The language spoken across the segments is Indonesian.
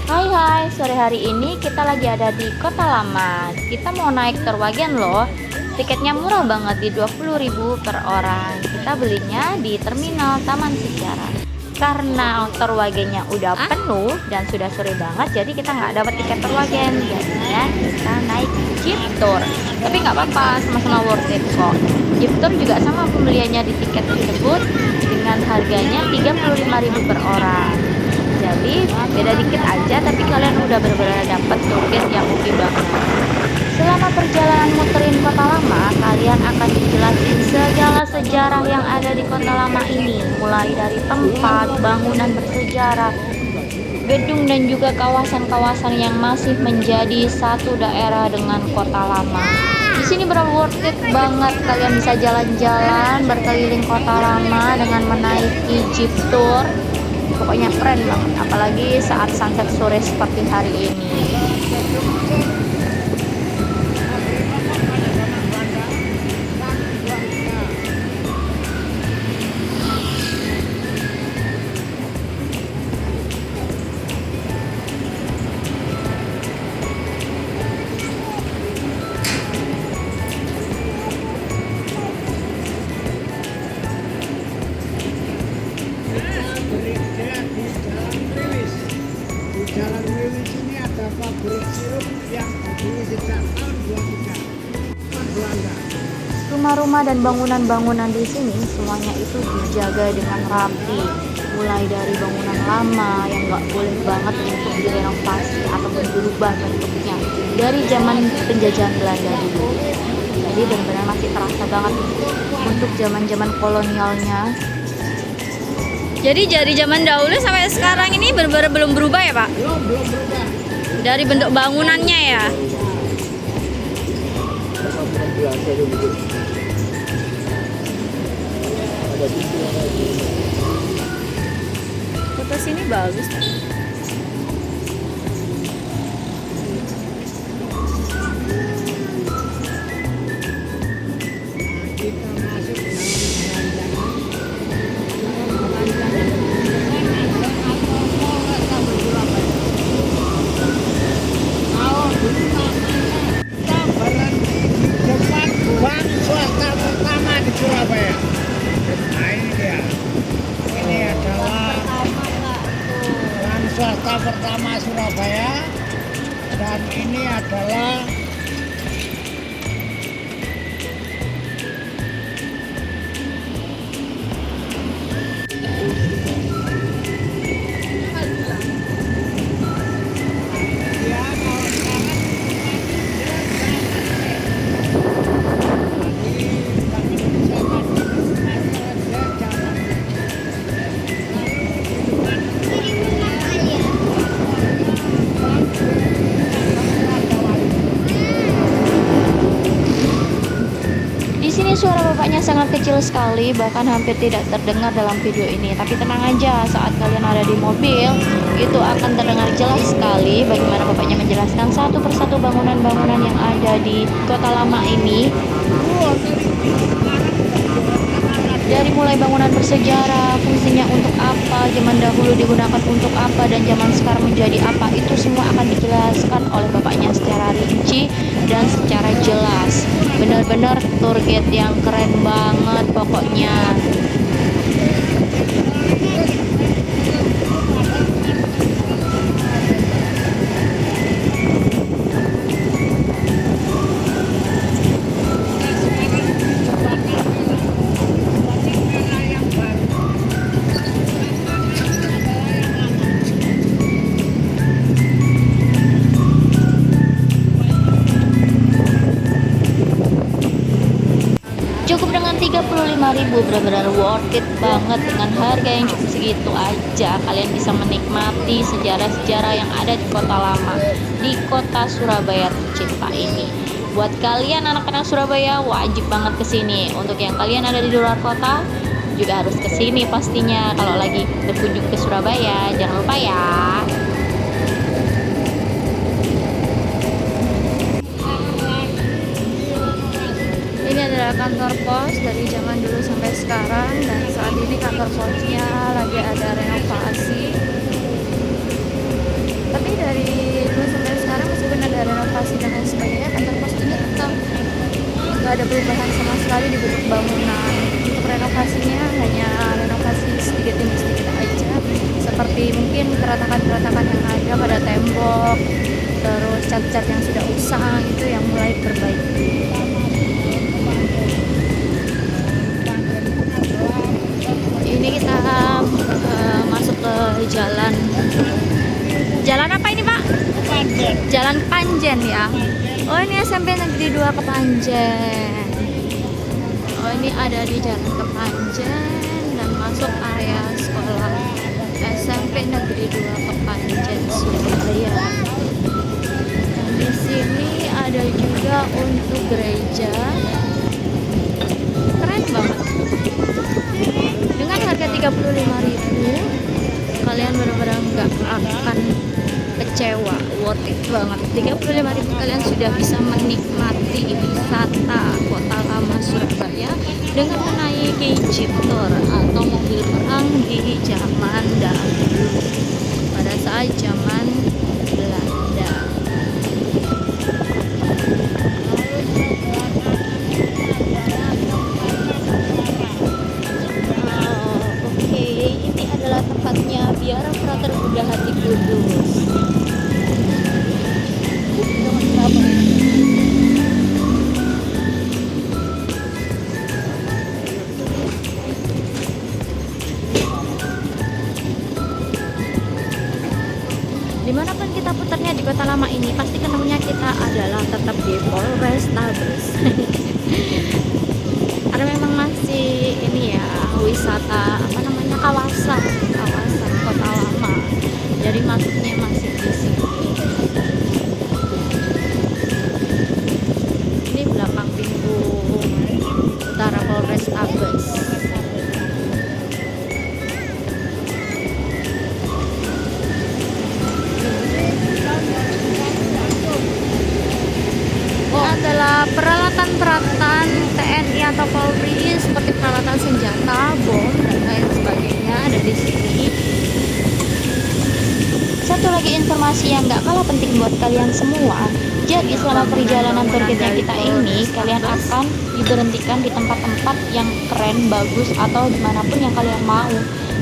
Hai hai, sore hari ini kita lagi ada di Kota Lama. Kita mau naik Terwagen loh. Tiketnya murah banget di 20.000 per orang. Kita belinya di Terminal Taman Sejarah. Karena Terwagennya udah penuh dan sudah sore banget, jadi kita nggak dapat tiket Terwagen. Jadinya kita naik Jeep Tour. Tapi nggak apa-apa, sama-sama worth it kok. Jeep Tour juga sama pembeliannya di tiket tersebut dengan harganya 35.000 per orang. Jadi beda dikit aja, tapi kalian udah benar-benar dapat tourguide yang oke banget. Selama perjalanan muterin Kota Lama, kalian akan dijelasin segala sejarah yang ada di Kota Lama ini, mulai dari tempat, bangunan bersejarah, gedung dan juga kawasan-kawasan yang masih menjadi satu daerah dengan Kota Lama. Di sini benar worth it banget, kalian bisa jalan-jalan berkeliling Kota Lama dengan menaiki Jeep Tour. Pokoknya keren banget, apalagi saat sunset sore seperti hari ini. Jalan Wiwis ini ada pabrik sirup yang berdiri sejak tahun 23 Belanda. Rumah-rumah dan bangunan-bangunan di sini semuanya itu dijaga dengan rapi, mulai dari bangunan lama yang nggak boleh banget untuk direnovasi ataupun dirubah bentuknya dari zaman penjajahan Belanda dulu. Jadi benar-benar masih terasa banget untuk zaman-zaman kolonialnya. Jadi dari zaman dahulu sampai sekarang ini benar-benar belum berubah ya Pak? Belum berubah. Dari bentuk bangunannya ya? Foto sini bagus. Kita masuk bank swasta pertama di Surabaya. Nah ini dia. Ini adalah bank swasta pertama Surabaya dan ini adalah Suara bapaknya sangat kecil sekali, bahkan hampir tidak terdengar dalam video ini. Tapi tenang aja, saat kalian ada di mobil, itu akan terdengar jelas sekali bagaimana bapaknya menjelaskan satu persatu bangunan-bangunan yang ada di Kota Lama ini. Dari mulai bangunan bersejarah, fungsinya untuk apa, zaman dahulu digunakan untuk apa, dan zaman sekarang menjadi apa, itu semua akan dijelaskan oleh bapaknya secara rinci dan secara jelas. Benar-benar tour guide yang keren banget pokoknya. Cukup dengan 35.000, benar-benar worth it banget. Dengan harga yang cukup segitu aja kalian bisa menikmati sejarah-sejarah yang ada di Kota Lama, di Kota Surabaya tercinta ini. Buat kalian anak-anak Surabaya wajib banget kesini. Untuk yang kalian ada di luar kota juga harus kesini pastinya kalau lagi berkunjung ke Surabaya. Jangan lupa ya. Ini adalah kantor pos dari zaman dulu sampai sekarang, dan saat ini kantor posnya lagi ada renovasi. Tapi dari dulu sampai sekarang meskipun ada renovasi dan lain sebagainya, kantor pos ini tetap nggak ada perubahan sama sekali di bentuk bangunan. Untuk renovasinya hanya renovasi sedikit demi sedikit aja, seperti mungkin keretakan-keretakan yang ada pada tembok, terus cat-cat yang sudah usang itu yang mulai diperbaiki. Ini kita masuk ke jalan apa ini Pak? Jalan Kepanjen ya. Oh ini SMP Negeri 2 Kepanjen. Oh ini ada di Jalan Kepanjen dan masuk area sekolah SMP Negeri 2 Kepanjen Surabaya. Dan di sini ada juga untuk gereja. Keren banget. Dengan harga 35.000 kalian benar-benar nggak akan kecewa, worth it banget. 35.000 kalian sudah bisa menikmati wisata Kota Lama Surabaya dengan menaiki jeep tour atau mobil perang di zaman dahulu pada saat zaman Belanda. Oke, ini adalah tempatnya Biara Frater Buddha Hati Kudus. Dimanapun kita putarnya di Kota Lama ini, pasti ketemunya kita adalah tetap di Polrestabes. Karena memang masih ini ya, wisata apa namanya, kawasan Kota Lama. Jadi masuknya masih di sini. Ini belakang pintu utara Polrestabes. Adalah peralatan-peralatan TNI atau Polri seperti peralatan senjata, bom dan lain sebagainya ada di sini. Satu lagi informasi yang nggak kalah penting buat kalian semua. Jadi selama perjalanan targetnya kita ini, kalian akan diberhentikan di tempat-tempat yang keren, bagus atau dimanapun yang kalian mau.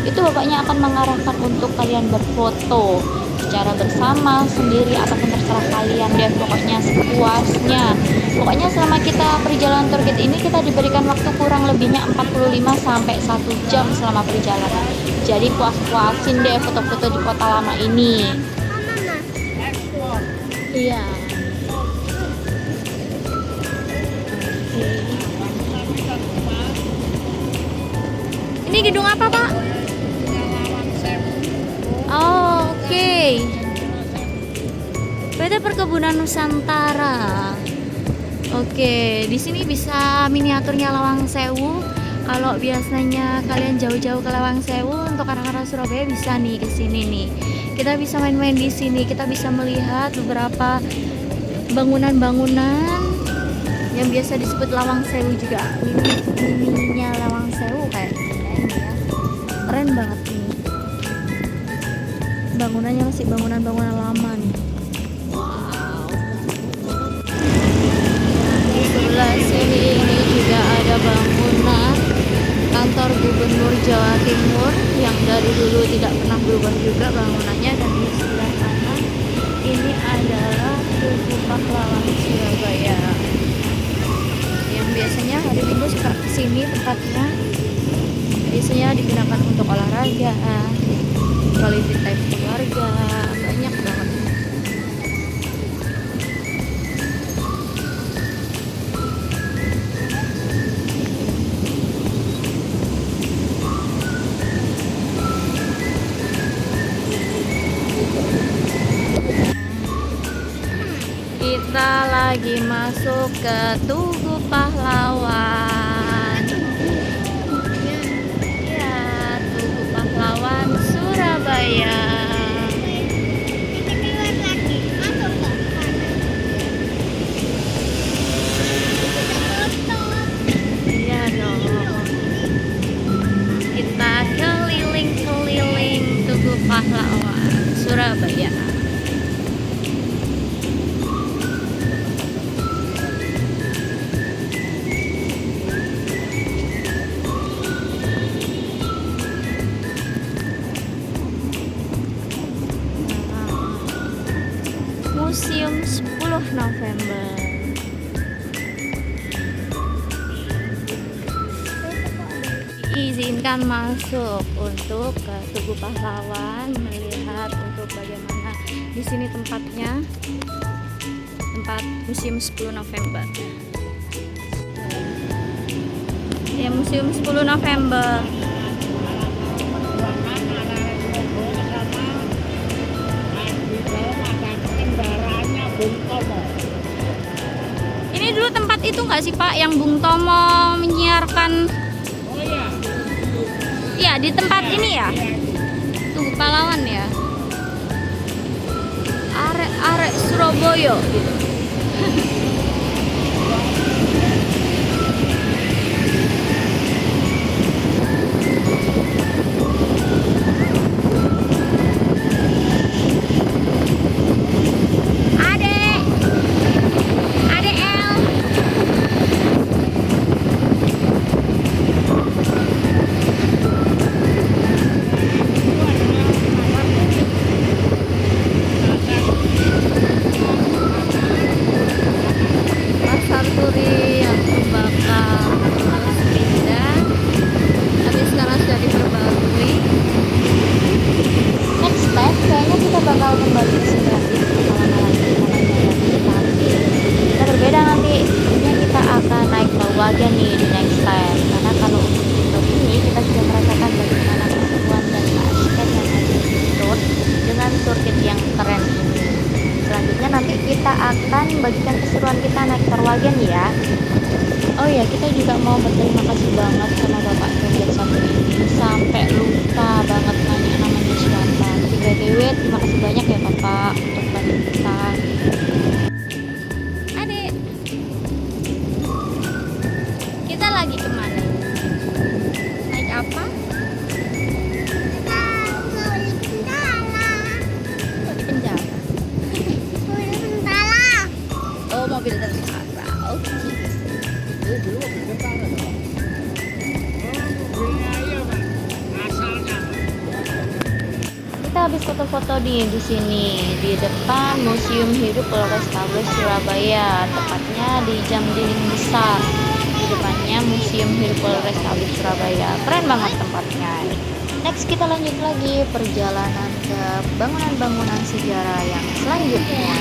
Itu bapaknya akan mengarahkan untuk kalian berfoto secara bersama, sendiri, ataupun terserah kalian deh, pokoknya sepuasnya. Pokoknya selama kita perjalanan target ini kita diberikan waktu kurang lebihnya 45 sampai 1 jam selama perjalanan. Jadi puas-puasin deh foto-foto di Kota Lama ini. Iya. Ini gedung apa, Pak? Oh, oke. PT Perkebunan Nusantara. Oke, di sini bisa miniaturnya Lawang Sewu. Kalau biasanya kalian jauh-jauh ke Lawang Sewu, untuk anak-anak Surabaya bisa nih ke sini nih. Kita bisa main-main di sini. Kita bisa melihat beberapa bangunan-bangunan yang biasa disebut Lawang Sewu juga. Mininya Lawang Sewu kayak ini ya. Keren banget ini. Bangunannya masih bangunan-bangunan lama nih. Wow. Di sebelah sini ini juga ada bangunan kantor Gubernur Jawa Timur yang dari dulu tidak pernah berubah juga bangunannya. Dan di sebelah kanan ini adalah Tugu Pahlawan Surabaya yang biasanya hari Minggu suka kesini tempatnya. Biasanya digunakan untuk olahraga, quality time keluarga, banyak banget. Kita lagi masuk ke Tugu Pahlawan. Ya, Tugu Pahlawan Surabaya. Iya dong. Kita keliling-keliling Tugu Pahlawan Surabaya. Museum 10 November. Diizinkan masuk untuk ke Tugu Pahlawan, melihat untuk bagaimana di sini tempatnya, tempat Museum 10 November. Ya, Museum 10 November. Ini dulu tempat itu nggak sih Pak, yang Bung Tomo menyiarkan? Oh iya. Iya, di tempat ini ya, Tugu Pahlawan ya. Arek-arek Surabaya gitu. Pasar Turi yang terbakar harus pindah, tapi sekarang sudah diperbarui. Next step kayaknya kita bakal kembali ke sini lagi, tapi kita berbeda nanti. Ini kita akan naik Bawagan nih di next step, karena kalau untuk ini kita sudah merasakan bagaimana keseruan dan keasikan yang ada di road dengan sirkuit yang keren ini. Selanjutnya nanti kita akan bagikan keseruan kita naik Terwagen ya. Oh ya, kita juga mau berterima kasih banget sama Bapak Project satu ini, sampai lupa banget nanya namanya siapa. BTW terima kasih banyak ya Bapak untuk bantu kita. Adik, kita lagi kemana? Naik apa? Oh, di penjara. Oh, mobil tentara. Oke. Ini dulu mobil tentara Pak. Oh, mobilnya iya Pak. Asalnya. Kita habis foto-foto di sini di depan Museum Hidup Polrestabes Surabaya, tepatnya di Jam Dinding Besar. Di depannya Museum Hidup Polrestabes Surabaya. Keren banget tempatnya. Next kita lanjut lagi perjalanan ke bangunan-bangunan sejarah yang selanjutnya.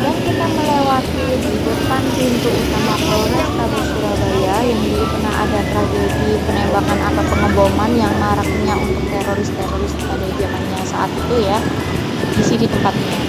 Dan kita melewati di depan pintu utama Polrestabes Surabaya yang dulu pernah ada tragedi penembakan atau pengeboman yang maraknya untuk teroris-teroris pada zamannya saat itu ya. Di sini tempatnya.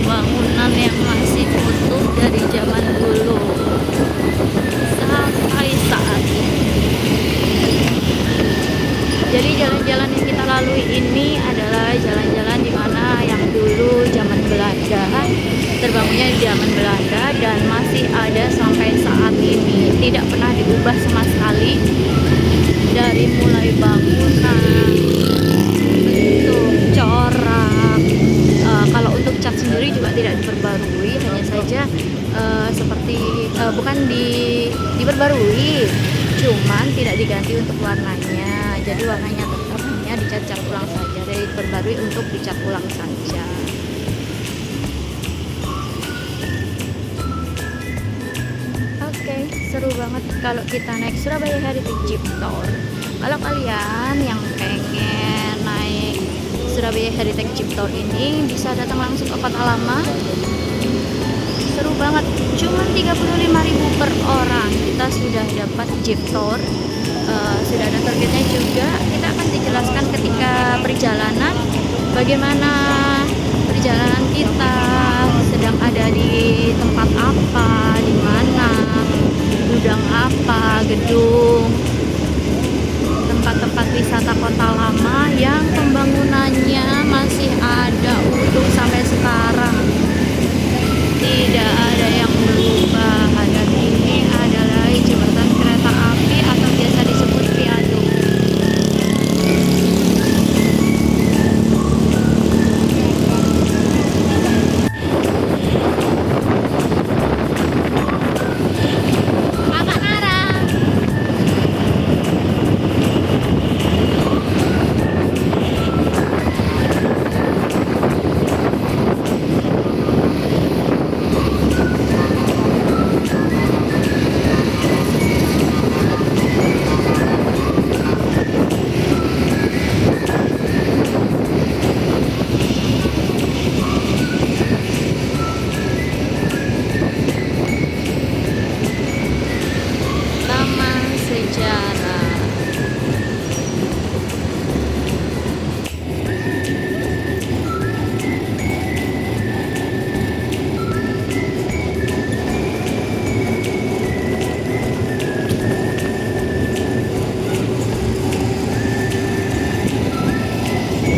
Bangunan yang masih utuh dari zaman dulu sampai saat ini. Jadi jalan-jalan yang kita lalui ini adalah jalan-jalan di mana yang dulu zaman Belanda, terbangunnya di zaman Belanda dan masih ada sampai saat ini, tidak pernah diubah sama sekali. Dari mulai bangunan, bentuk, corak, kalau untuk cat sendiri juga tidak diperbarui, hanya saja seperti bukan diperbarui, cuman tidak diganti untuk warnanya. Jadi warnanya tetap hanya dicat ulang saja, dari diperbarui untuk dicat ulang saja. Oke, seru banget kalau kita naik Surabaya Heritage Jeep Tour. Kalau kalian yang pengen naik Surabaya Heritage Jeep Tour ini bisa datang langsung ke Kota Lama. Seru banget, cuma 35.000 per orang kita sudah dapat Jeep Tour. Sudah ada targetnya juga, kita akan dijelaskan menjelaskan ketika perjalanan bagaimana perjalanan kita sedang ada di tempat apa, di mana, gudang apa, gedung, tempat-tempat wisata kota lama yang pembangunannya masih ada utuh sampai sekarang. Tidak ada yang berubah. Dan ini adalah jembatan kereta api atau biasa disebut viaduk. Kakak Nara. Taman Sejarah.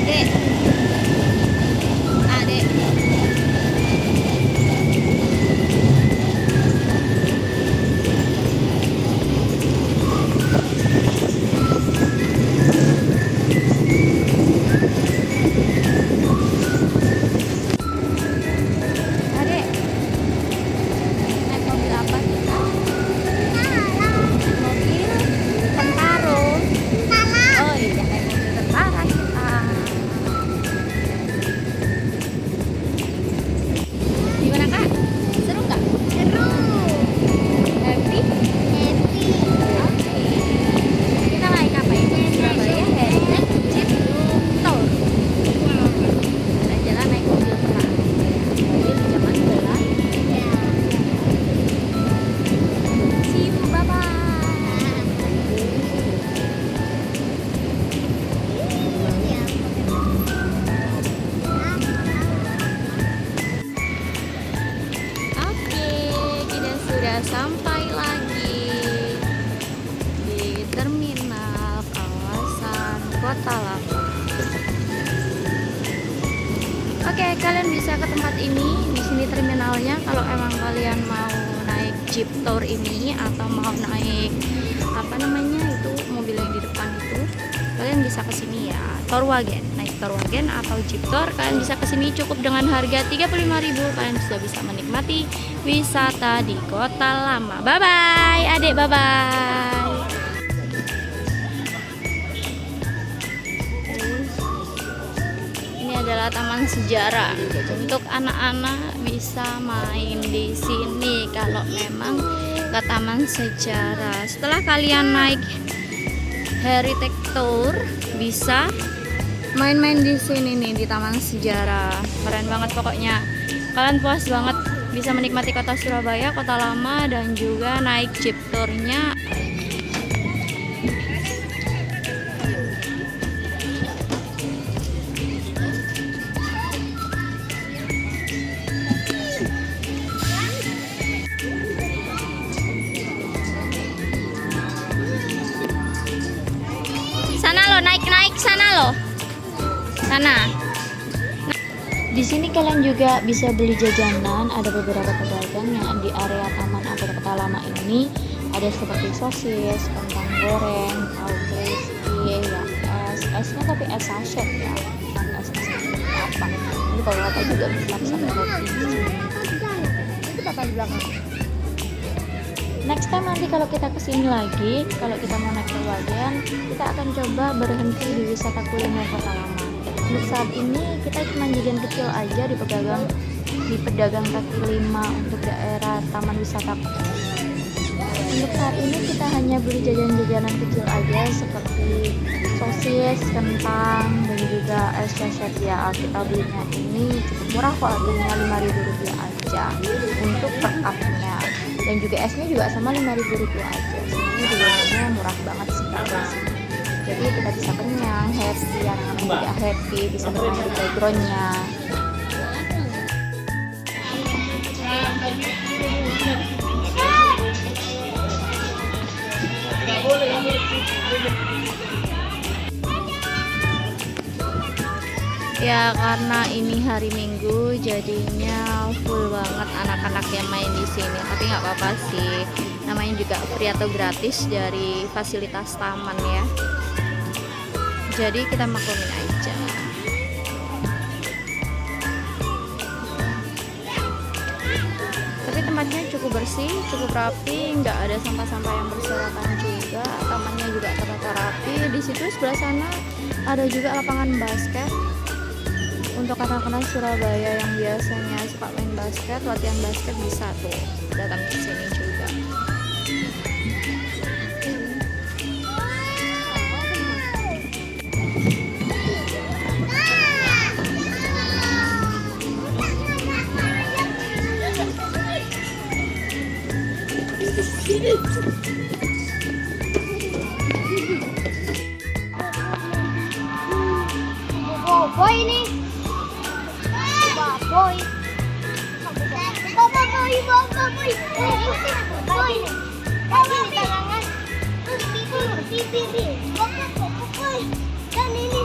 Dek. Adek. Adek. Naik mobil apa kita? Mobil Tentara. Oh iya, naik mobil tentara kita. Gimana Kak? Seru nggak? Seru. Happy? Happy. Oke. Kita naik apa ini? Surabaya Heritage Jeep Tour. Jalan-jalan naik mobil perang. Mobil zaman Belanda. See you, bye-bye. Oke, kita sudah sampai lagi di terminal kawasan Kota Lama. Oke, kalian bisa ke tempat ini. Di sini terminalnya. Kalau emang kalian mau naik jeep tour ini atau mau naik apa namanya itu mobil yang di depan itu, kalian bisa ke sini ya. Torwagen, naik Torwagen atau jeep tour, kalian bisa ke sini cukup dengan harga 35.000. Kalian sudah bisa menikmati wisata di Kota Lama. Bye bye, Adek, bye bye. Ini adalah taman sejarah. Untuk anak-anak bisa main di sini kalau memang ke taman sejarah. Setelah kalian naik Heritage Tour, bisa main-main di sini nih di taman sejarah. Keren banget pokoknya. Kalian puas banget bisa menikmati kota Surabaya, Kota Lama, dan juga naik jeep tournya. Sana lo, naik sana lo. Sana. Di sini kalian juga bisa beli jajanan. Ada beberapa pedagang yang di area taman atau Kota Lama ini. Ada seperti sosis, kentang goreng, tahu crispy, ya esnya tapi es sachet ya. Bukan es seperti apa. Ini kalau apa juga bisa sama roti di sini. Itu kata di belakang. Next time nanti kalau kita kesini lagi, kalau kita mau naik Torwagen, kita akan coba berhenti di wisata kuliner Kota Lama. Untuk saat ini kita cuma jajan kecil aja di pedagang kaki lima untuk daerah taman wisata. Untuk saat ini kita hanya beli jajan-jajanan kecil aja seperti sosis, kentang, dan juga es sachet ya. Kita belinya ini cukup murah kok, harganya Rp5.000 aja untuk per cupnya. Dan juga esnya juga sama Rp5.000 aja. Ini juga harganya murah banget sih guys. Jadi kita bisa kenyang, happy juga happy bisa bermain di playgroundnya. Ya karena ini hari Minggu jadinya full banget anak-anak yang main di sini. Tapi nggak apa-apa sih, namanya juga free atau gratis dari fasilitas taman ya. Jadi kita maklumin aja. Tapi tempatnya cukup bersih, cukup rapi, nggak ada sampah-sampah yang berserakan juga. Tamannya juga tertata rapi. Di situ sebelah sana ada juga lapangan basket. Untuk anak-anak Surabaya yang biasanya suka main basket, latihan basket bisa tuh datang ke sini juga. Oh, boy ini. Boy. Boy. Tangan. Terus pipi. Dan ini